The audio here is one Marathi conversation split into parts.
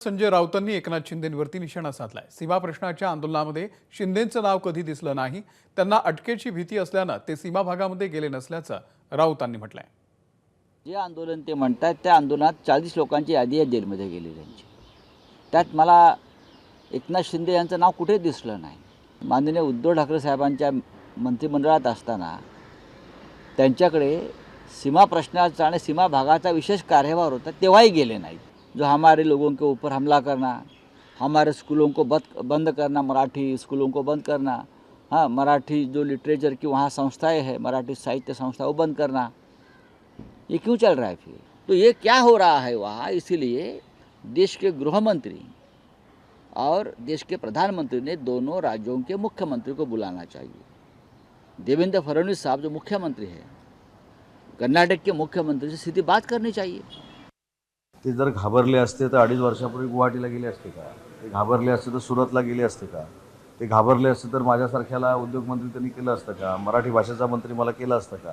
संजय राऊतांनी एकनाथ शिंदेंवरती निशाणा साधलाय। सीमा प्रश्नाच्या आंदोलनामध्ये शिंदेंचं नाव कधी दिसलं नाही। त्यांना अटकेची भीती असल्यानं ते सीमा भागामध्ये गेले नसल्याचं राऊतांनी म्हटलंय। जे आंदोलन ते म्हणतात त्या आंदोलनात 40 लोकांची यादी आहे जेलमध्ये गेलेल्यांची। त्यात मला एकनाथ शिंदे यांचं नाव कुठे दिसलं नाही। माननीय उद्धव ठाकरे साहेबांच्या मंत्रिमंडळात असताना त्यांच्याकडे सीमा प्रश्नाचा आणि सीमा भागाचा विशेष कार्यभार होता, तेव्हाही गेले नाहीत। जो हमारे लोगों के ऊपर हमला करना, हमारे स्कूलों को बंद करना, मराठी स्कूलों को बंद करना, हाँ मराठी जो लिटरेचर की वहाँ संस्थाएं हैं, मराठी साहित्य संस्था वो बंद करना, ये क्यों चल रहा है फिर? तो ये क्या हो रहा है वहाँ? इसीलिए देश के गृह मंत्री और देश के प्रधानमंत्री ने दोनों राज्यों के मुख्यमंत्री को बुलाना चाहिए। देवेंद्र फडणवीस साहब जो मुख्यमंत्री हैं, कर्नाटक के मुख्यमंत्री से सीधी बात करनी चाहिए। ते जर घाबरले असते तर 2.5 वर्षापूर्वी गुवाहाटीला गेले असते का? ते घाबरले असते तर सुरतला गेले असते का? ते घाबरले असते तर माझ्यासारख्याला उद्योगमंत्री त्यांनी केलं असतं का? मराठी भाषेचा मंत्री मला केलं असतं का?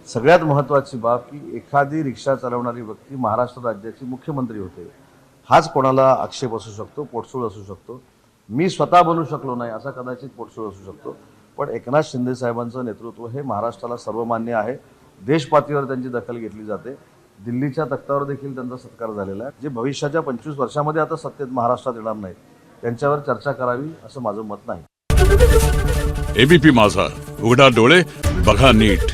सगळ्यात महत्त्वाची बाब की एखादी रिक्षा चालवणारी व्यक्ती महाराष्ट्र राज्याची मुख्यमंत्री होते। हाच कोणाला आक्षेप असू शकतो, पोटसूळ असू शकतो। मी स्वतः बनू शकलो नाही असा कदाचित पोटसूळ असू शकतो, पण एकनाथ शिंदे साहेबांचं नेतृत्व हे महाराष्ट्राला सर्वमान्य आहे। देश पातळीवर त्यांची दखल घेतली जाते। दिल्लीच्या तख्तावर देखील त्यांचा सत्कार झालेला आहे। जे भविष्याच्या 25 वर्षामध्ये आता सत्तेत महाराष्ट्रात येणार नाहीत त्यांच्यावर चर्चा करावी असं माझं मत नाही। एबीपी माझा, उघडा डोळे बघा नीट।